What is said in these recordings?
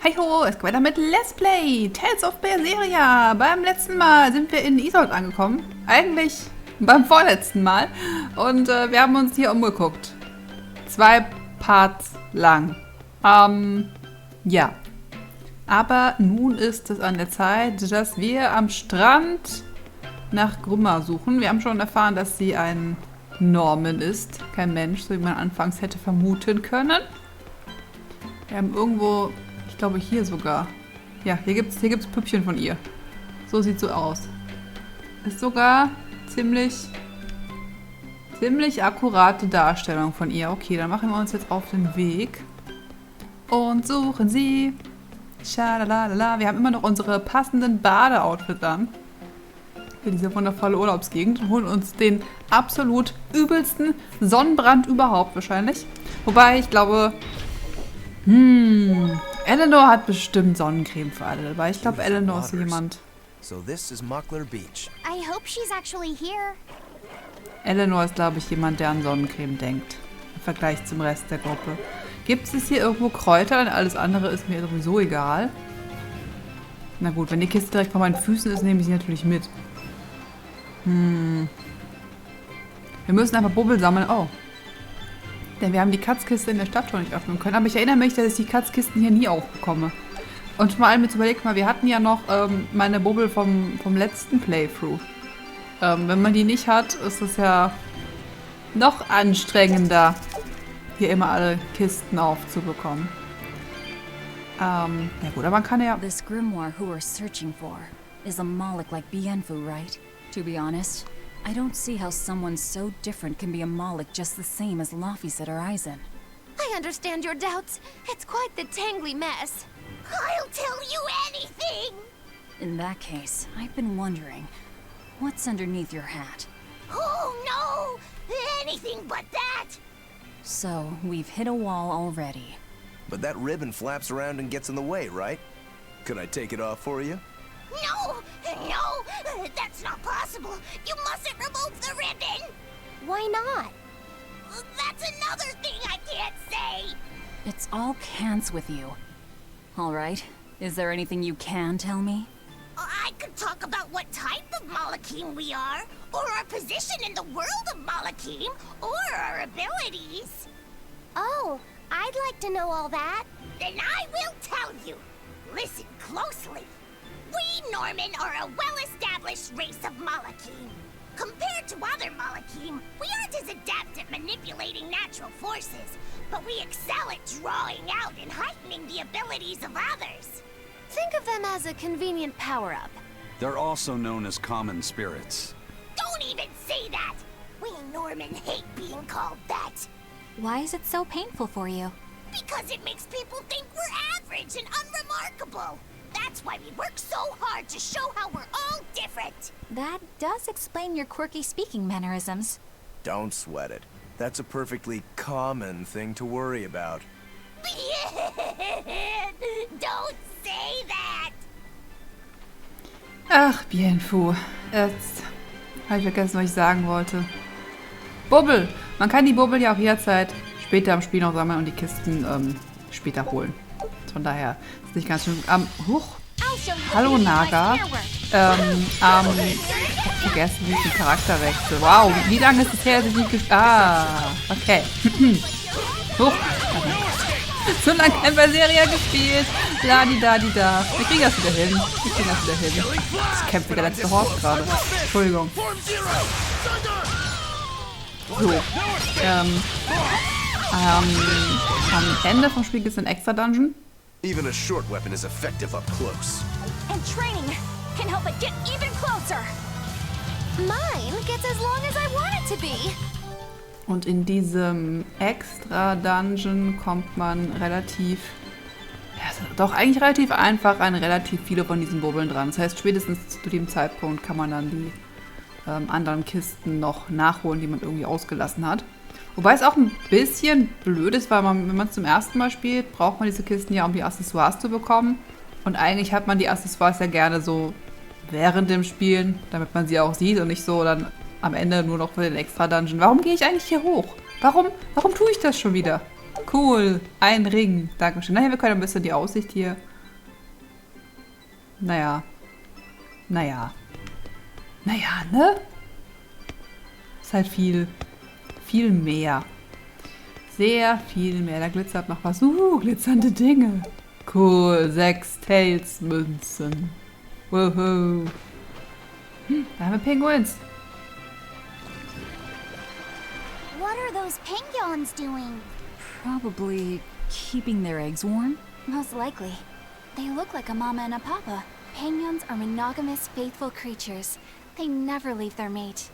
Hi ho, es geht weiter mit Let's Play Tales of Berseria. Beim letzten Mal sind wir in Isold angekommen. Eigentlich beim vorletzten Mal. Und wir haben uns hier umgeguckt. 2 Parts lang. Ja. Aber nun ist es an der Zeit, dass wir am Strand nach Grimoirh suchen. Wir haben schon erfahren, dass sie ein Norman ist. Kein Mensch, so wie man anfangs hätte vermuten können. Wir haben irgendwo... Ich glaube hier sogar. Ja, hier gibt's Püppchen von ihr. So sieht so aus. Ist sogar ziemlich akkurate Darstellung von ihr. Okay, dann machen wir uns jetzt auf den Weg. Und suchen sie. Schalalala. Wir haben immer noch unsere passenden Badeoutfits an. Für diese wundervolle Urlaubsgegend. Und holen uns den absolut übelsten Sonnenbrand überhaupt wahrscheinlich. Wobei, ich glaube... Eleanor hat bestimmt Sonnencreme für alle dabei. Ich glaube, Eleanor ist jemand. Eleanor ist, glaube ich, jemand, der an Sonnencreme denkt. Im Vergleich zum Rest der Gruppe. Gibt es hier irgendwo Kräuter? Denn alles andere ist mir sowieso egal. Na gut, wenn die Kiste direkt vor meinen Füßen ist, nehme ich sie natürlich mit. Wir müssen einfach Bubbel sammeln. Oh. Denn wir haben die Katzkiste in der Stadt schon nicht öffnen können. Aber ich erinnere mich, dass ich die Katzkisten hier nie aufbekomme. Und vor allem jetzt überlegt mal, wir hatten ja noch meine Bubbel vom letzten Playthrough. Wenn man die nicht hat, ist es ja noch anstrengender, hier immer alle Kisten aufzubekommen. Ja gut, aber man kann ja... This Grimoirh who we're searching for is a Moloch like Bienfu, right? To be honest, I don't see how someone so different can be a Moloch just the same as Laphis or Eisen. I understand your doubts. It's quite the tangly mess. I'll tell you anything! In that case, I've been wondering, what's underneath your hat? Oh no! Anything but that! So, we've hit a wall already. But that ribbon flaps around and gets in the way, right? Could I take it off for you? No! No! That's not possible! You mustn't remove the ribbon! Why not? That's another thing I can't say! It's all cans with you. Alright, is there anything you can tell me? I could talk about what type of Malachim we are, or our position in the world of Malachim, or our abilities. Oh, I'd like to know all that. Then I will tell you. Listen closely. We Norman are a well-established race of Malachim. Compared to other Malachim, we aren't as adept at manipulating natural forces, but we excel at drawing out and heightening the abilities of others. Think of them as a convenient power-up. They're also known as common spirits. Don't even say that! We Norman hate being called that. Why is it so painful for you? Because it makes people think we're average and unremarkable. That's why we work so hard to show how we're all different. That does explain your quirky speaking mannerisms. Don't sweat it. That's a perfectly common thing to worry about. Don't say that! Ach, Bienfu. Jetzt habe ich vergessen, was ich sagen wollte. Bubbel! Man kann die Bubbel ja auch jederzeit später im Spiel noch sammeln und die Kisten später holen. Von daher ist nicht ganz schön. Hallo Naga. Ich hab vergessen, wie ich den Charakter wechsle. Wow, wie lange ist es her, dass ich nicht gespielt habe? Okay. Huch. So lange kein Berseria gespielt. Ladidadida. Wir kriegen das wieder hin. Ich kämpfe der letzte Horst gerade. Entschuldigung. So. Am Ende vom Spiel gibt es einen extra Dungeon. Even a short weapon is effective up close. And training can help it get even closer. Mine gets as long as I want it to be. Und in diesem extra Dungeon kommt man relativ, ja, doch eigentlich relativ einfach an relativ viele von diesen Bubbeln dran. Das heißt, spätestens zu dem Zeitpunkt kann man dann die anderen Kisten noch nachholen, die man irgendwie ausgelassen hat. Wobei es auch ein bisschen blöd ist, weil wenn man es zum ersten Mal spielt, braucht man diese Kisten ja, um die Accessoires zu bekommen. Und eigentlich hat man die Accessoires ja gerne so während dem Spielen, damit man sie auch sieht und nicht so dann am Ende nur noch für den Extra-Dungeon. Warum gehe ich eigentlich hier hoch? Warum tue ich das schon wieder? Cool, ein Ring. Dankeschön. Naja, wir können ein bisschen die Aussicht hier Naja. Naja. Naja, ne? Ist halt viel mehr. Sehr viel mehr. Da glitzert noch was. Glitzernde Dinge. Cool. 6 Tails-Münzen. Woho. Da haben wir Penguins. What are those penguins doing? Probably keeping their eggs warm. Most likely. They look like a mama and a papa. Penguins are monogamous, faithful creatures. They never leave their mate.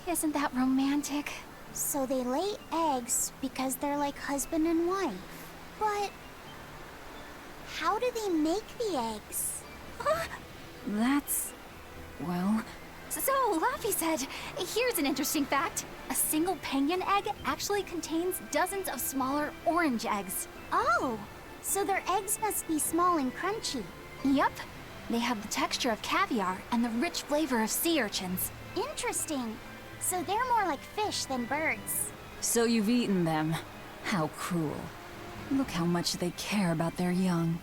Isn't that romantic? So they lay eggs because they're like husband and wife. But how do they make the eggs? That's... well... So, Laffy said, here's an interesting fact. A single penguin egg actually contains dozens of smaller orange eggs. Oh, so their eggs must be small and crunchy. Yep. They have the texture of caviar and the rich flavor of sea urchins. Interesting. So they're more like fish than birds. So you've eaten them. How cruel. Look how much they care about their young.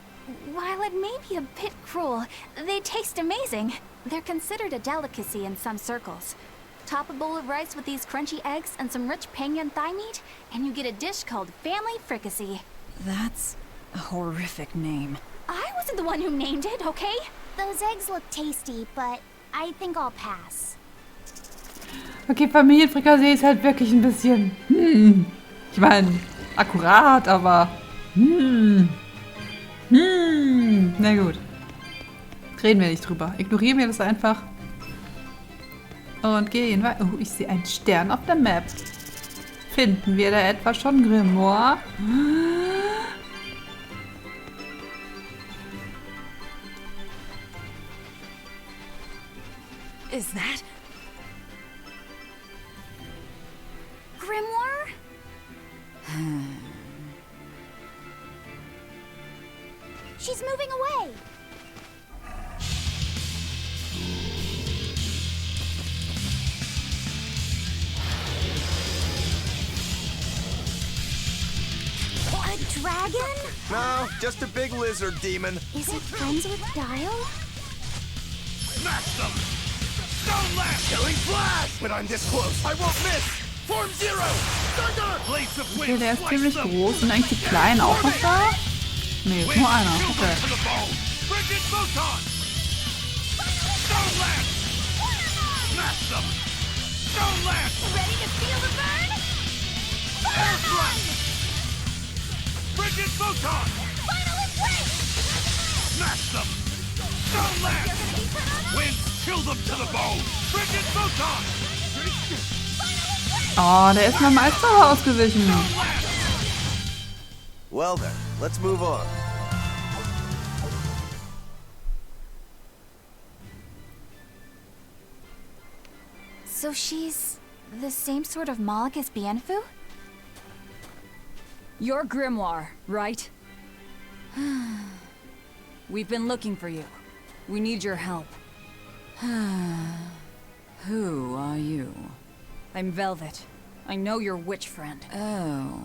While it may be a bit cruel, they taste amazing. They're considered a delicacy in some circles. Top a bowl of rice with these crunchy eggs and some rich penguin thigh meat, and you get a dish called family fricassee. That's a horrific name. I wasn't the one who named it, okay? Those eggs look tasty, but I think I'll pass. Okay, Familienfrikassee ist halt wirklich ein bisschen... Ich meine, akkurat, aber... Na gut. Reden wir nicht drüber. Ignorieren wir das einfach. Und gehen weiter. Oh, ich sehe einen Stern auf der Map. Finden wir da etwa schon Grimoirh? Is that... Grimoirh? She's moving away. A dragon? No, just a big lizard demon. Is it friends with Dial? Smash them! Don't laugh! Killing flash! When I'm this close, I won't miss! Form Zero! Thunder! Blades of Okay, wind! der ist ziemlich groß. Sind eigentlich die Kleinen auch noch da? Nee, ist nur einer. Okay. Frigid photon! Don't laugh! Smash them! Don't laugh! Ready to feel the burn? Air thrust! Frigid photon! Final embrace! Smash them! Don't laugh! Wind, chill them to the bone! Frigid photon! Oh, der ist meinem Meister ausgewichen. Well then, let's move on. So she's the same sort of Moloch as Bienfu? You're Grimoirh, right? We've been looking for you. We need your help. Who are you? I'm Velvet. I know your witch friend. Oh.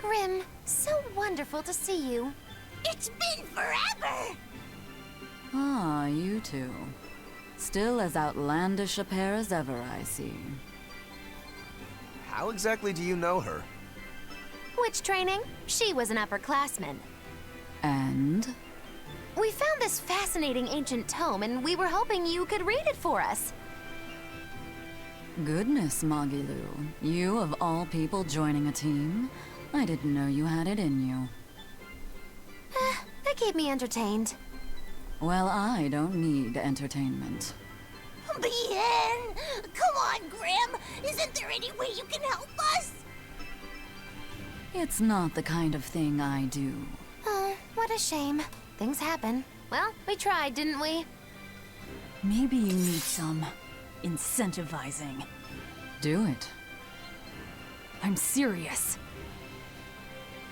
Grim, so wonderful to see you. It's been forever! Ah, you two. Still as outlandish a pair as ever, I see. How exactly do you know her? Witch training? She was an upperclassman. And? We found this fascinating ancient tome, and we were hoping you could read it for us. Goodness, Magilu. You, of all people, joining a team? I didn't know you had it in you. That keep me entertained. Well, I don't need entertainment. Bien! Come on, Grim! Isn't there any way you can help us? It's not the kind of thing I do. Oh, what a shame. Things happen. Well, we tried, didn't we? Maybe you need some incentivizing. Do it. I'm serious.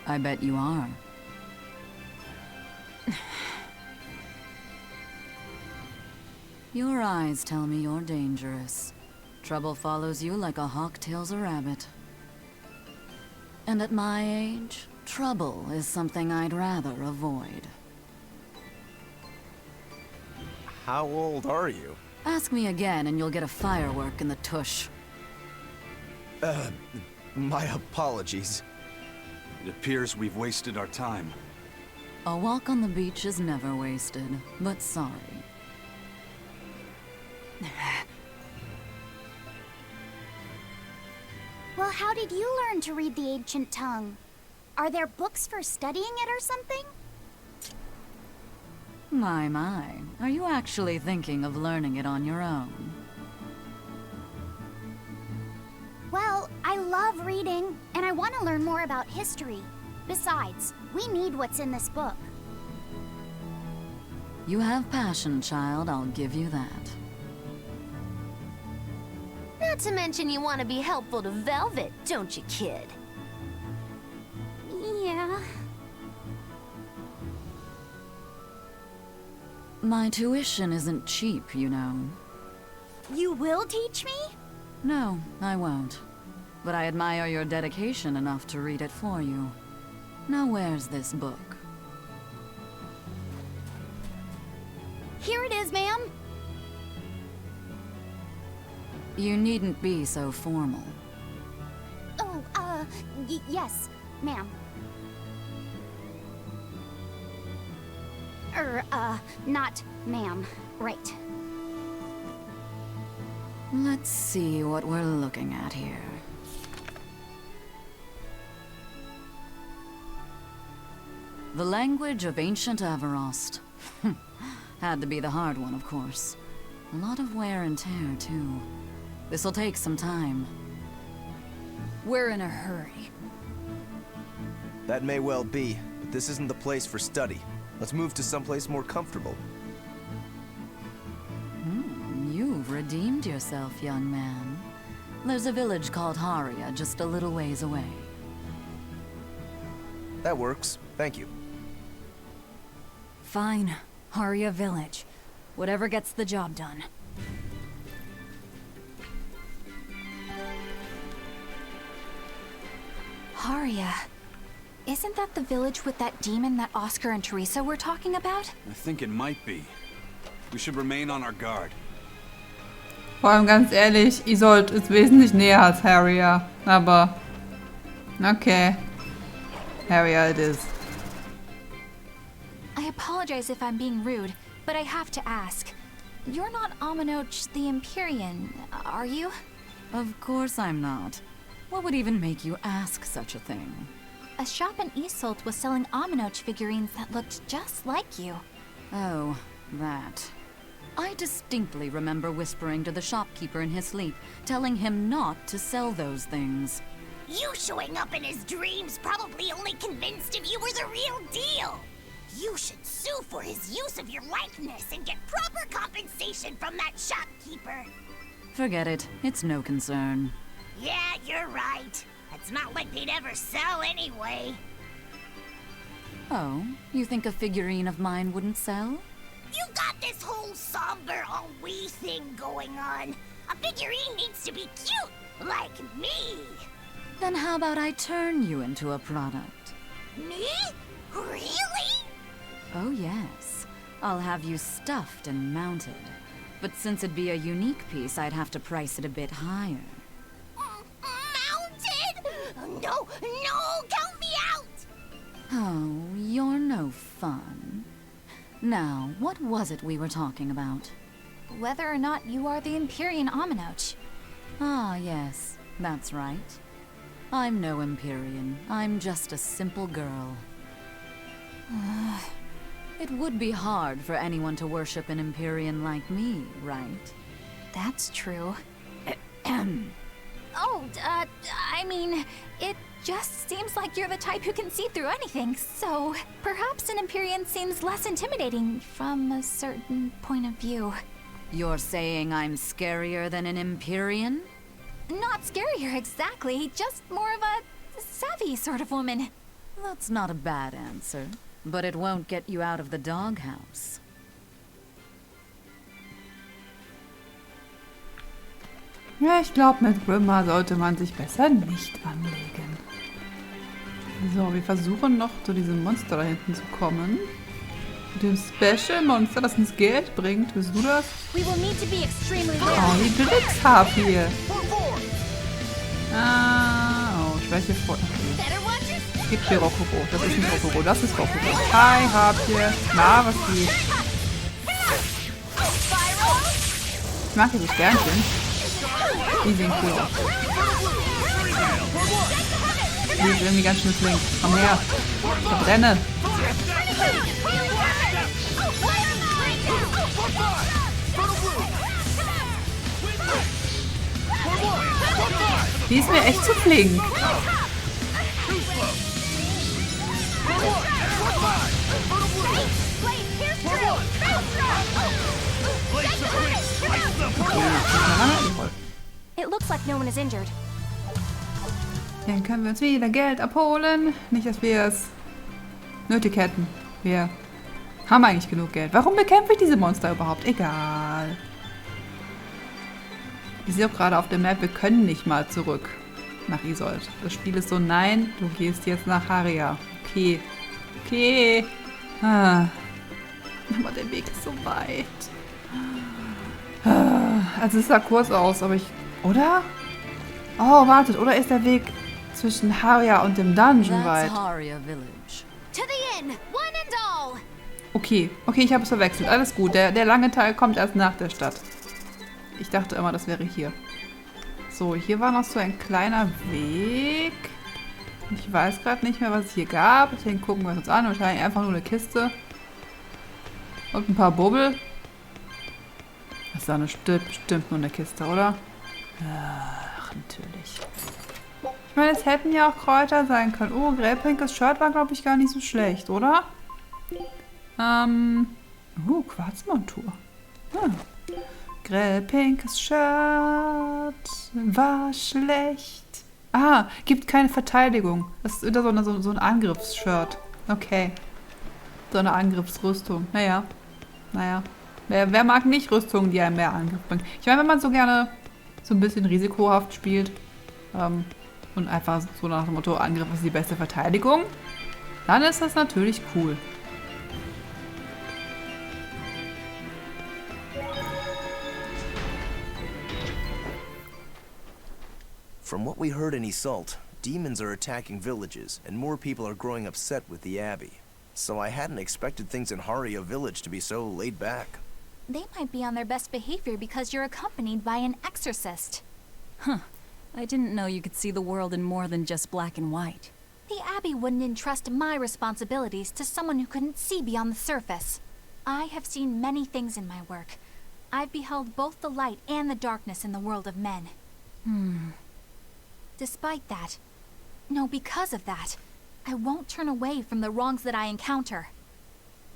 I bet you are. Your eyes tell me you're dangerous. Trouble follows you like a hawk tails a rabbit. And at my age, trouble is something I'd rather avoid. How old are you? Ask me again and you'll get a firework in the tush. My apologies. It appears we've wasted our time. A walk on the beach is never wasted, but sorry. Well, how did you learn to read the ancient tongue? Are there books for studying it or something? My. Are you actually thinking of learning it on your own? Well, I love reading, and I want to learn more about history. Besides, we need what's in this book. You have passion, child, I'll give you that. Not to mention you want to be helpful to Velvet, don't you, kid? Yeah. My tuition isn't cheap, you know. You will teach me? No, I won't. But I admire your dedication enough to read it for you. Now where's this book? Here it is, ma'am. You needn't be so formal. Oh, yes, ma'am. Not ma'am. Right. Let's see what we're looking at here. The language of ancient Averost. Had to be the hard one, of course. A lot of wear and tear, too. This'll take some time. We're in a hurry. That may well be, but this isn't the place for study. Let's move to someplace more comfortable. You've redeemed yourself, young man. There's a village called Haria just a little ways away. That works. Thank you. Fine. Haria Village. Whatever gets the job done. Haria. Isn't that the village with that demon that Oscar and Teresa were talking about? I think it might be. We should remain on our guard. Vor allem ganz ehrlich, Isolde ist wesentlich näher als Haria. Aber... Okay. Haria it is. I apologize if I'm being rude, but I have to ask. You're not Aminoch the Empyrean, are you? Of course I'm not. What would even make you ask such a thing? A shop in Isolt was selling Aminoch figurines that looked just like you. Oh, that. I distinctly remember whispering to the shopkeeper in his sleep, telling him not to sell those things. You showing up in his dreams probably only convinced him you were the real deal. You should sue for his use of your likeness and get proper compensation from that shopkeeper. Forget it. It's no concern. Yeah, you're right. It's not like they'd ever sell anyway. Oh, you think a figurine of mine wouldn't sell? You got this whole somber ennui thing going on. A figurine needs to be cute, like me. Then how about I turn you into a product? Me? Really? Oh yes. I'll have you stuffed and mounted. But since it'd be a unique piece, I'd have to price it a bit higher. Mounted? No, count me out! Oh, you're no fun. Now, what was it we were talking about? Whether or not you are the Empyrean Aminoch. Ah, yes, that's right. I'm no Empyrean. I'm just a simple girl. It would be hard for anyone to worship an Empyrean like me, right? That's true. I mean, it just seems like you're the type who can see through anything, so perhaps an Empyrean seems less intimidating from a certain point of view. You're saying I'm scarier than an Empyrean? Not scarier exactly, just more of a savvy sort of woman. That's not a bad answer, but it won't get you out of the doghouse. Ja, ich glaube, mit Grimoirh sollte man sich besser nicht anlegen. So, wir versuchen noch zu diesem Monster da hinten zu kommen. Mit dem Special Monster, das uns Geld bringt. Bist du das? We will need to be extremely Oh, wary. die Blitzharpie. Oh, Schwäche vor. Okay. Better watch your step. Gib dir Rokugo. Das ist nicht Rokugo, das ist Rokugo. Hi, Harpie. Na, was geht? Ich mag diese Sternchen. Die sehen cool aus. Die ist irgendwie ganz schön flink. Komm her. Verbrenne. Die ist mir echt zu flink. It looks like no one is injured. Dann können wir uns wieder Geld abholen. Nicht, dass wir es nötig hätten. Wir haben eigentlich genug Geld. Warum bekämpfe ich diese Monster überhaupt? Egal. Ich sehe auch gerade auf der Map, wir können nicht mal zurück nach Isolde. Das Spiel ist so, nein, du gehst jetzt nach Haria. Okay. Okay. Ah. Aber der Weg ist so weit. Also es sah kurz aus, aber ich... Oder? Oh, wartet. Oder ist der Weg zwischen Haria und dem Dungeon weit? That's Haria Village. To the inn, one and all. Okay. Okay, ich habe es verwechselt. Alles gut. Der lange Teil kommt erst nach der Stadt. Ich dachte immer, das wäre hier. So, hier war noch so ein kleiner Weg. Ich weiß gerade nicht mehr, was es hier gab. Deswegen gucken wir uns an. Wahrscheinlich einfach nur eine Kiste. Und ein paar Bubbel. Das ist dann bestimmt nur eine Kiste, oder? Ach, natürlich. Ich meine, es hätten ja auch Kräuter sein können. Oh, grellpinkes Shirt war, glaube ich, gar nicht so schlecht, oder? Quarzmontur. Grellpinkes Shirt war schlecht. Ah, gibt keine Verteidigung. Das ist wieder so ein Angriffsshirt. Okay. So eine Angriffsrüstung. Naja. Wer mag nicht Rüstungen, die einem mehr Angriff bringen? Ich meine, wenn man so gerne so ein bisschen risikohaft spielt und einfach so nach dem Motto, Angriff ist die beste Verteidigung, dann ist das natürlich cool. From what we heard in Isolde, demons are attacking villages, and more people are growing upset with the Abbey. So I hadn't expected things in Haria Village to be so laid back. They might be on their best behavior because you're accompanied by an exorcist. Huh. I didn't know you could see the world in more than just black and white. The Abbey wouldn't entrust my responsibilities to someone who couldn't see beyond the surface. I have seen many things in my work. I've beheld both the light and the darkness in the world of men. Despite that, no, because of that, I won't turn away from the wrongs that I encounter.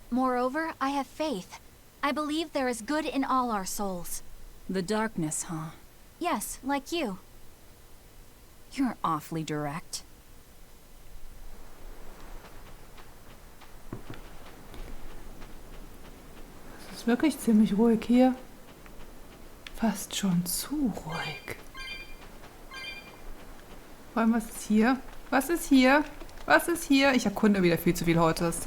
Moreover, I have faith. I believe there is good in all our souls. The darkness, huh? Yes, like you. You're awfully direct. Es ist wirklich ziemlich ruhig hier. Fast schon zu ruhig. Vor allem, was ist hier? Was ist hier? Was ist hier? Ich erkunde wieder viel zu viel heute. Das,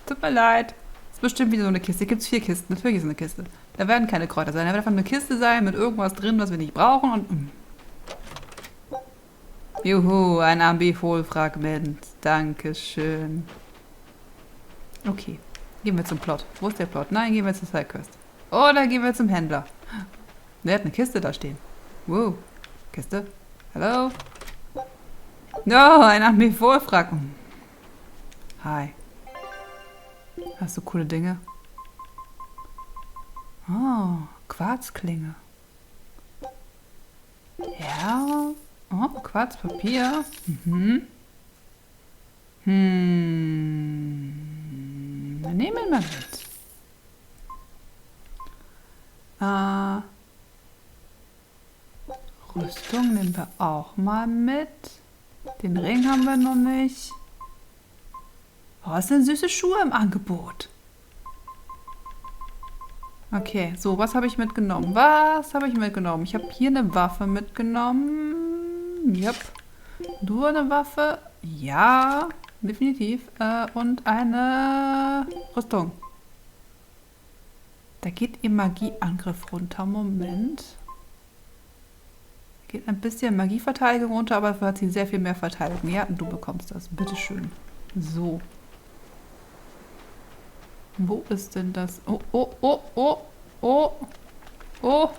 tut mir leid. Das ist bestimmt wieder so eine Kiste. Hier gibt es 4 Kisten. Natürlich ist es eine Kiste. Da werden keine Kräuter sein. Da wird einfach eine Kiste sein mit irgendwas drin, was wir nicht brauchen. Und Juhu, ein Ambifol-Fragment. Dankeschön. Okay. Gehen wir zum Plot. Wo ist der Plot? Nein, gehen wir zur Sidequest. Oder gehen wir zum Händler. Der hat eine Kiste da stehen. Wow. Kiste? Hallo? No, ein Ambifol-Fragment. Hi. Hast du coole Dinge? Oh, Quarzklinge. Ja. Oh, Quarzpapier. Dann nehmen wir mal mit. Rüstung nehmen wir auch mal mit. Den Ring haben wir noch nicht. Oh, es sind süße Schuhe im Angebot. Okay, so, was habe ich mitgenommen? Ich habe hier eine Waffe mitgenommen. Yep. Du eine Waffe? Ja, definitiv. Und eine Rüstung. Da geht ihr Magieangriff runter. Moment. Geht ein bisschen Magieverteidigung runter, aber dafür hat sie sehr viel mehr Verteidigung. Ja, und du bekommst das. Bitteschön. So. Wo ist denn das? Oh, oh, oh, oh, oh, oh.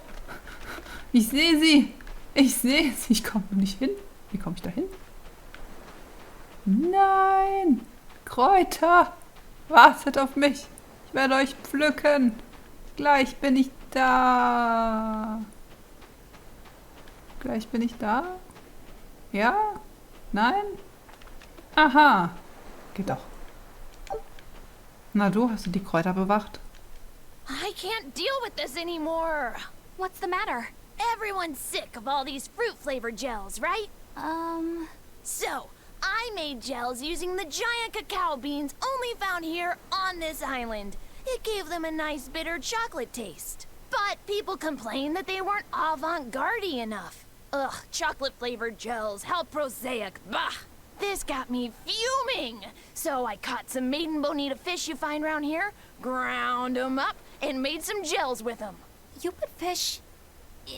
Ich sehe sie. Ich sehe sie. Ich komme nicht hin. Wie komme ich da hin? Nein. Kräuter. Wartet auf mich. Ich werde euch pflücken. Gleich bin ich da. Gleich bin ich da. Ja? Nein? Aha. Geht doch. Na du, hast du die Kräuter bewacht? I can't deal with this anymore. What's the matter? Everyone's sick of all these fruit-flavored gels, right? So, I made gels using the giant cacao beans only found here on this island. It gave them a nice bitter chocolate taste. But people complained that they weren't avant-garde enough. Ugh, chocolate-flavored gels, how prosaic, bah! This got me fuming! So I caught some maiden bonita fish you find around here, ground them up, and made some gels with them. You put fish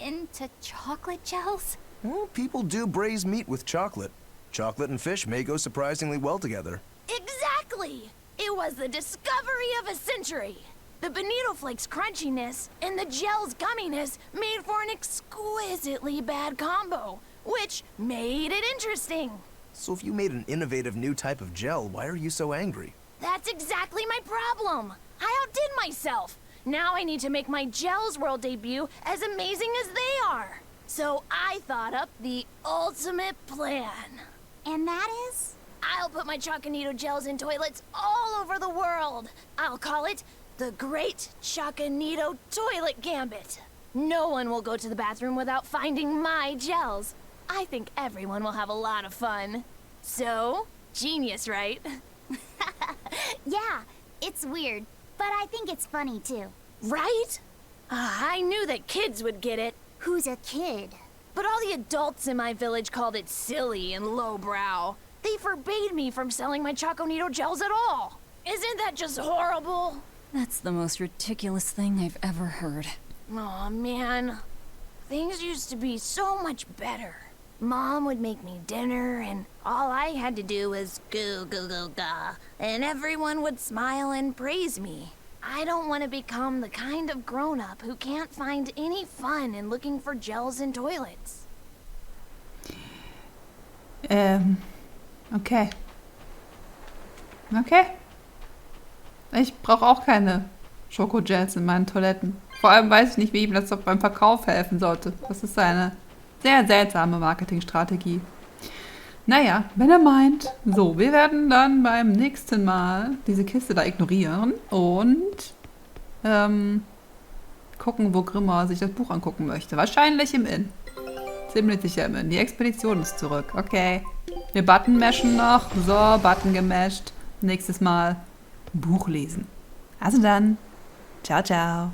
into chocolate gels? Well, people do braise meat with chocolate. Chocolate and fish may go surprisingly well together. Exactly! It was the discovery of a century. The bonito flakes crunchiness and the gel's gumminess made for an exquisitely bad combo, which made it interesting. So if you made an innovative new type of gel, why are you so angry? That's exactly my problem. I outdid myself. Now I need to make my Gels World debut as amazing as they are. So I thought up the ultimate plan. And that is? I'll put my Choconito gels in toilets all over the world. I'll call it the Great Choconito Toilet Gambit. No one will go to the bathroom without finding my gels. I think everyone will have a lot of fun. So, genius, right? Yeah, it's weird, but I think it's funny too. Right? I knew that kids would get it. Who's a kid? But all the adults in my village called it silly and lowbrow. They forbade me from selling my Choconito gels at all. Isn't that just horrible? That's the most ridiculous thing I've ever heard. Aw, man. Things used to be so much better. Mom would make me dinner, and all I had to do was goo goo goo ga, and everyone would smile and praise me. I don't want to become the kind of grown-up who can't find any fun in looking for gels in toilets. Okay. Okay. Ich brauche auch keine Schokogels in meinen Toiletten. Vor allem weiß ich nicht, wie ihm das doch beim Verkauf helfen sollte. Das ist eine sehr seltsame Marketingstrategie. Naja, wenn er meint. So, wir werden dann beim nächsten Mal diese Kiste da ignorieren und gucken, wo Grimoirh sich das Buch angucken möchte. Wahrscheinlich im Inn. Ziemlich sicher im Inn. Die Expedition ist zurück. Okay. Wir Button mashen noch. So, Button gemasht. Nächstes Mal Buch lesen. Also dann. Ciao, ciao.